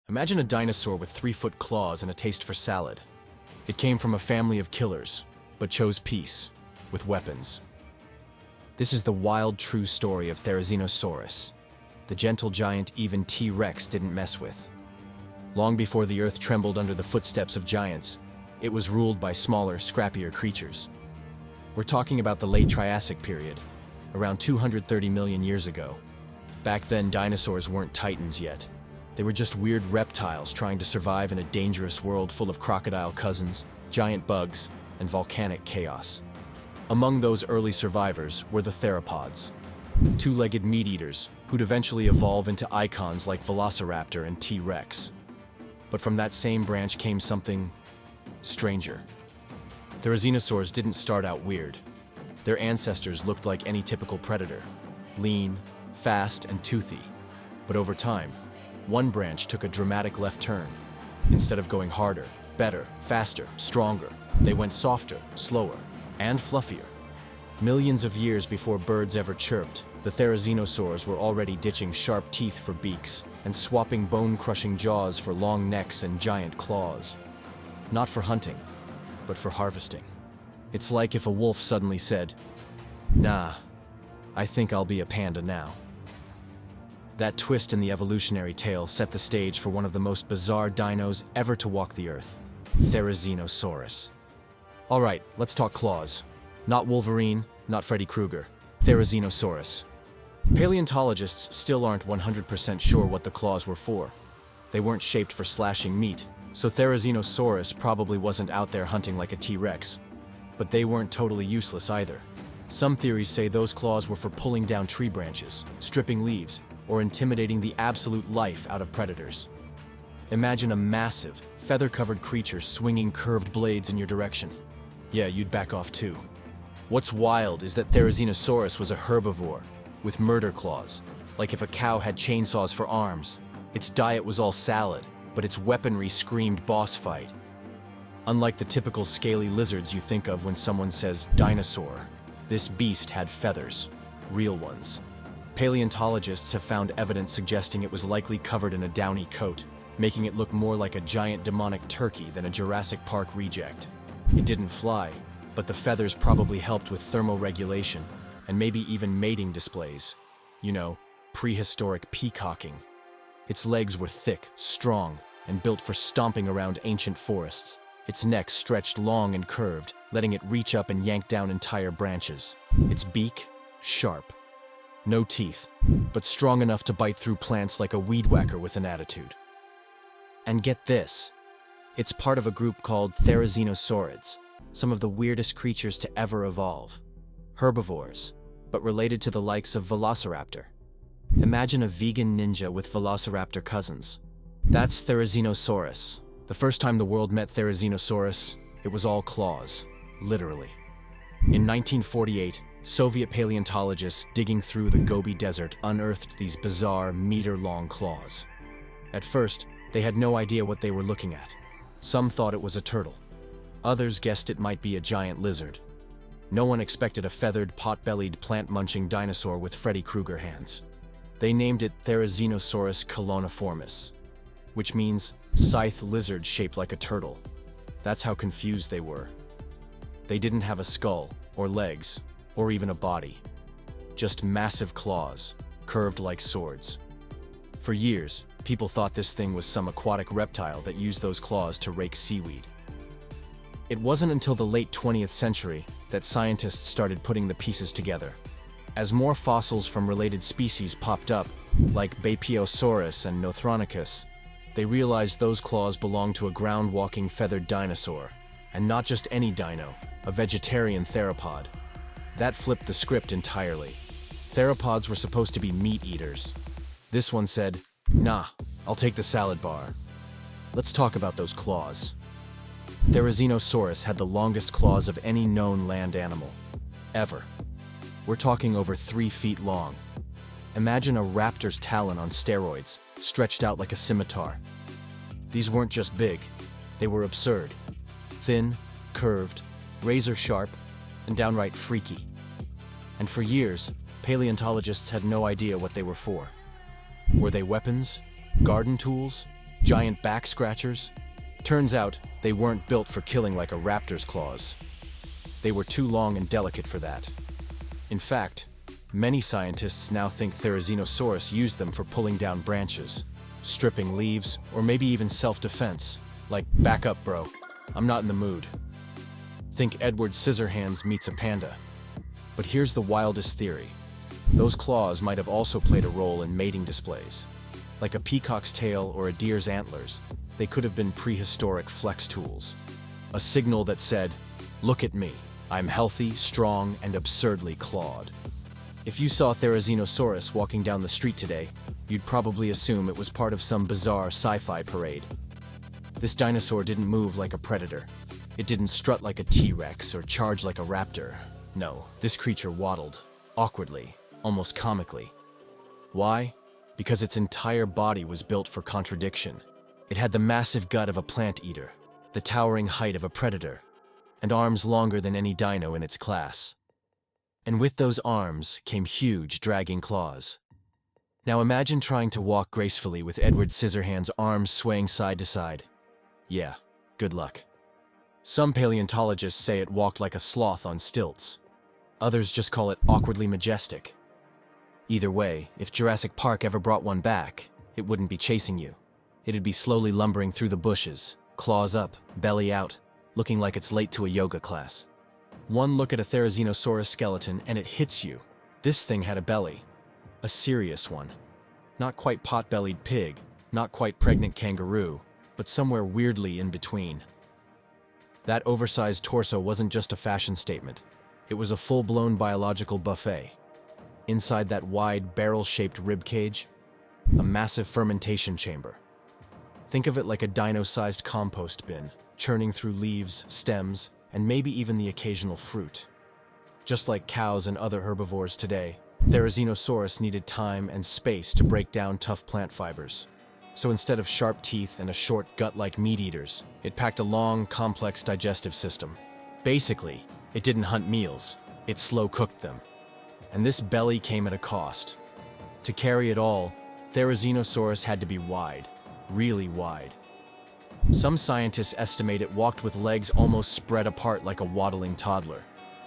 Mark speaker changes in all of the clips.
Speaker 1: Imagine a dinosaur with 3-foot claws and a taste for salad. It came from a family of killers, but chose peace, with weapons. This is the wild, true story of Therizinosaurus, the gentle giant even T-Rex didn't mess with. Long before the Earth trembled under the footsteps of giants, it was ruled by smaller, scrappier creatures. We're talking about the late Triassic period, around 230 million years ago. Back then, dinosaurs weren't titans yet. They were just weird reptiles trying to survive in a dangerous world full of crocodile cousins, giant bugs, and volcanic chaos. Among those early survivors were the theropods, two-legged meat-eaters who'd eventually evolve into icons like Velociraptor and T-Rex. But from that same branch came something stranger. Therizinosaurs didn't start out weird. Their ancestors looked like any typical predator, lean, fast, and toothy. But over time, one branch took a dramatic left turn. Instead of going harder, better, faster, stronger, they went softer, slower, and fluffier. Millions of years before birds ever chirped, the Therizinosaurs were already ditching sharp teeth for beaks and swapping bone-crushing jaws for long necks and giant claws. Not for hunting, but for harvesting. It's like if a wolf suddenly said, "Nah, I think I'll be a panda now." That twist in the evolutionary tale set the stage for one of the most bizarre dinos ever to walk the earth, Therizinosaurus. All right, let's talk claws. Not Wolverine, not Freddy Krueger, Therizinosaurus. Paleontologists still aren't 100% sure what the claws were for. They weren't shaped for slashing meat, so Therizinosaurus probably wasn't out there hunting like a T-Rex. But they weren't totally useless either. Some theories say those claws were for pulling down tree branches, stripping leaves, or intimidating the absolute life out of predators. Imagine a massive, feather-covered creature swinging curved blades in your direction. Yeah, you'd back off too. What's wild is that Therizinosaurus was a herbivore, with murder claws, like if a cow had chainsaws for arms. Its diet was all salad, but its weaponry screamed boss fight. Unlike the typical scaly lizards you think of when someone says dinosaur, this beast had feathers, real ones. Paleontologists have found evidence suggesting it was likely covered in a downy coat, making it look more like a giant demonic turkey than a Jurassic Park reject. It didn't fly, but the feathers probably helped with thermoregulation, and maybe even mating displays. You know, prehistoric peacocking. Its legs were thick, strong, and built for stomping around ancient forests. Its neck stretched long and curved, letting it reach up and yank down entire branches. Its beak, sharp. No teeth, but strong enough to bite through plants like a weed whacker with an attitude. And get this, it's part of a group called Therizinosaurids, some of the weirdest creatures to ever evolve. Herbivores, but related to the likes of Velociraptor. Imagine a vegan ninja with Velociraptor cousins. That's Therizinosaurus. The first time the world met Therizinosaurus, it was all claws, literally. In 1948, Soviet paleontologists digging through the Gobi Desert unearthed these bizarre, meter-long claws. At first, they had no idea what they were looking at. Some thought it was a turtle. Others guessed it might be a giant lizard. No one expected a feathered, pot-bellied, plant-munching dinosaur with Freddy Krueger hands. They named it Therizinosaurus coloniformis, which means scythe lizard shaped like a turtle. That's how confused they were. They didn't have a skull, or legs, or even a body. Just massive claws, curved like swords. For years, people thought this thing was some aquatic reptile that used those claws to rake seaweed. It wasn't until the late 20th century that scientists started putting the pieces together. As more fossils from related species popped up, like Bapiosaurus and Nothronicus, they realized those claws belonged to a ground-walking feathered dinosaur, and not just any dino, a vegetarian theropod. That flipped the script entirely. Theropods were supposed to be meat-eaters. This one said, "Nah, I'll take the salad bar." Let's talk about those claws. Therizinosaurus had the longest claws of any known land animal, ever. We're talking over 3 feet long. Imagine a raptor's talon on steroids, stretched out like a scimitar. These weren't just big, they were absurd. Thin, curved, razor-sharp, and downright freaky. And for years, paleontologists had no idea what they were for. Were they weapons, garden tools, Giant back scratchers? Turns out, they weren't built for killing like a raptor's claws. They were too long and delicate for that. In fact, many scientists now think Therizinosaurus used them for pulling down branches, stripping leaves, or maybe even self-defense. Like, back up, bro. I'm not in the mood. Think Edward Scissorhands meets a panda. But here's the wildest theory. Those claws might have also played a role in mating displays. Like a peacock's tail or a deer's antlers, they could have been prehistoric flex tools. A signal that said, "Look at me. I'm healthy, strong, and absurdly clawed." If you saw Therizinosaurus walking down the street today, you'd probably assume it was part of some bizarre sci-fi parade. This dinosaur didn't move like a predator. It didn't strut like a T-Rex or charge like a raptor. No, this creature waddled, awkwardly, almost comically. Why? Because its entire body was built for contradiction. It had the massive gut of a plant eater, the towering height of a predator, and arms longer than any dino in its class. And with those arms came huge, dragging claws. Now imagine trying to walk gracefully with Edward Scissorhands' arms swaying side to side. Yeah, good luck. Some paleontologists say it walked like a sloth on stilts. Others just call it awkwardly majestic. Either way, if Jurassic Park ever brought one back, it wouldn't be chasing you. It'd be slowly lumbering through the bushes, claws up, belly out, looking like it's late to a yoga class. One look at a Therizinosaurus skeleton and it hits you. This thing had a belly. A serious one. Not quite pot-bellied pig, not quite pregnant kangaroo, but somewhere weirdly in between. That oversized torso wasn't just a fashion statement. It was a full-blown biological buffet. Inside that wide, barrel-shaped rib cage, a massive fermentation chamber. Think of it like a dino-sized compost bin, churning through leaves, stems, and maybe even the occasional fruit. Just like cows and other herbivores today, Therizinosaurus needed time and space to break down tough plant fibers. So instead of sharp teeth and a short gut like meat eaters, it packed a long, complex digestive system. Basically, it didn't hunt meals, it slow-cooked them. And this belly came at a cost. To carry it all, Therizinosaurus had to be wide, really wide. Some scientists estimate it walked with legs almost spread apart like a waddling toddler.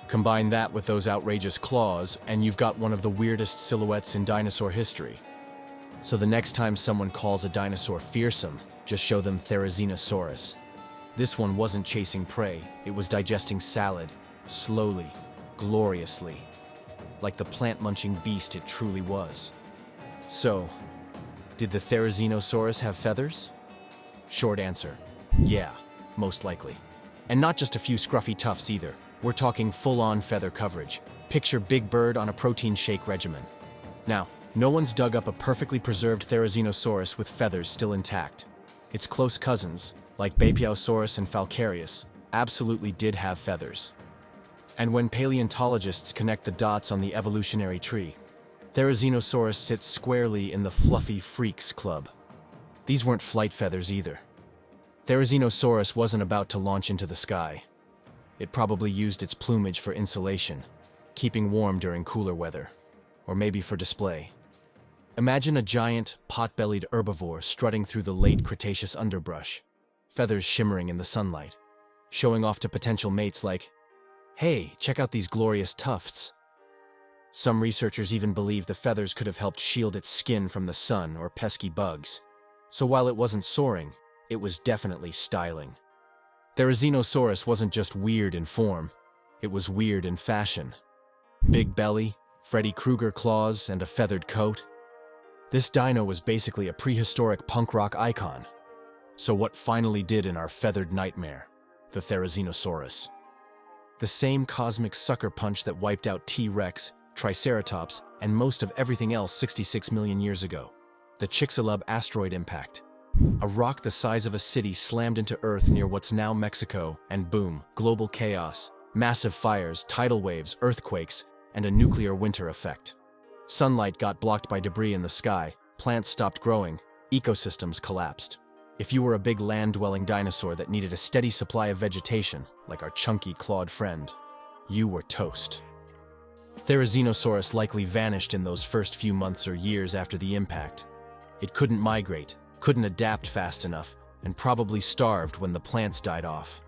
Speaker 1: Combine that with those outrageous claws, and you've got one of the weirdest silhouettes in dinosaur history. So the next time someone calls a dinosaur fearsome, just show them Therizinosaurus. This one wasn't chasing prey, it was digesting salad, slowly, gloriously, like the plant-munching beast it truly was. So, did the Therizinosaurus have feathers? Short answer, yeah, most likely. And not just a few scruffy tufts either. We're talking full-on feather coverage. Picture Big Bird on a protein shake regimen. Now, no one's dug up a perfectly preserved Therizinosaurus with feathers still intact. Its close cousins, like Bapiosaurus and Falcarius, absolutely did have feathers. And when paleontologists connect the dots on the evolutionary tree, Therizinosaurus sits squarely in the fluffy freaks club. These weren't flight feathers either. Therizinosaurus wasn't about to launch into the sky. It probably used its plumage for insulation, keeping warm during cooler weather, or maybe for display. Imagine a giant, pot-bellied herbivore strutting through the late Cretaceous underbrush, feathers shimmering in the sunlight, showing off to potential mates like, "Hey, check out these glorious tufts." Some researchers even believe the feathers could have helped shield its skin from the sun or pesky bugs. So while it wasn't soaring, it was definitely styling. Therizinosaurus wasn't just weird in form, it was weird in fashion. Big belly, Freddy Krueger claws, and a feathered coat. This dino was basically a prehistoric punk rock icon. So what finally did in our feathered nightmare? The Therizinosaurus. The same cosmic sucker punch that wiped out T-Rex, Triceratops, and most of everything else 66 million years ago. The Chicxulub asteroid impact. A rock the size of a city slammed into Earth near what's now Mexico, and boom, global chaos, massive fires, tidal waves, earthquakes, and a nuclear winter effect. Sunlight got blocked by debris in the sky, plants stopped growing, ecosystems collapsed. If you were a big land-dwelling dinosaur that needed a steady supply of vegetation, like our chunky, clawed friend, you were toast. Therizinosaurus likely vanished in those first few months or years after the impact. It couldn't migrate, couldn't adapt fast enough, and probably starved when the plants died off.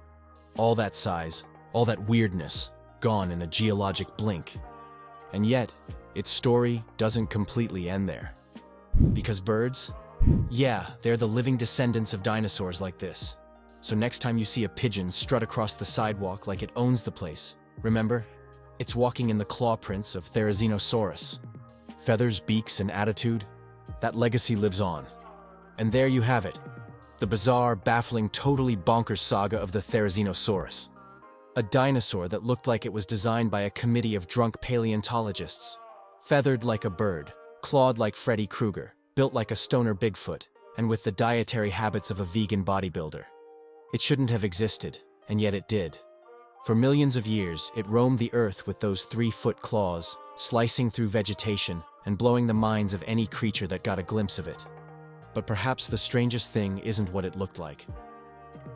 Speaker 1: All that size, all that weirdness, gone in a geologic blink. And yet, its story doesn't completely end there. Because birds? Yeah, they're the living descendants of dinosaurs like this. So next time you see a pigeon strut across the sidewalk like it owns the place, remember? It's walking in the claw prints of Therizinosaurus. Feathers, beaks, and attitude, that legacy lives on. And there you have it, the bizarre, baffling, totally bonkers saga of the Therizinosaurus. A dinosaur that looked like it was designed by a committee of drunk paleontologists. Feathered like a bird, clawed like Freddy Krueger, built like a stoner Bigfoot, and with the dietary habits of a vegan bodybuilder. It shouldn't have existed, and yet it did. For millions of years, it roamed the earth with those 3-foot claws, slicing through vegetation and blowing the minds of any creature that got a glimpse of it. But perhaps the strangest thing isn't what it looked like.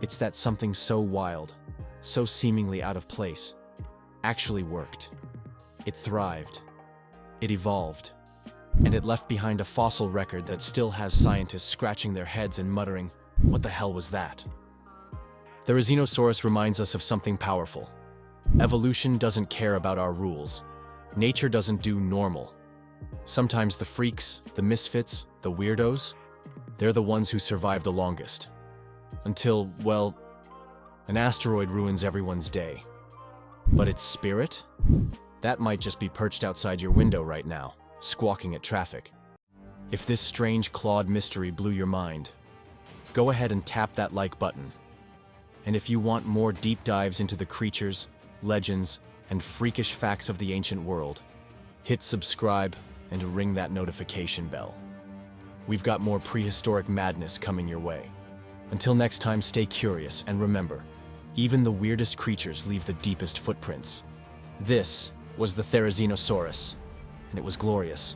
Speaker 1: It's that something so wild, so seemingly out of place, actually worked. It thrived. It evolved. And it left behind a fossil record that still has scientists scratching their heads and muttering, "What the hell was that?" The Therizinosaurus reminds us of something powerful. Evolution doesn't care about our rules. Nature doesn't do normal. Sometimes the freaks, the misfits, the weirdos, they're the ones who survive the longest. Until, well, an asteroid ruins everyone's day. But its spirit? That might just be perched outside your window right now, squawking at traffic. If this strange clawed mystery blew your mind, go ahead and tap that like button. And if you want more deep dives into the creatures, legends, and freakish facts of the ancient world, hit subscribe and ring that notification bell. We've got more prehistoric madness coming your way. Until next time, stay curious and remember, even the weirdest creatures leave the deepest footprints. This was the Therizinosaurus, and it was glorious.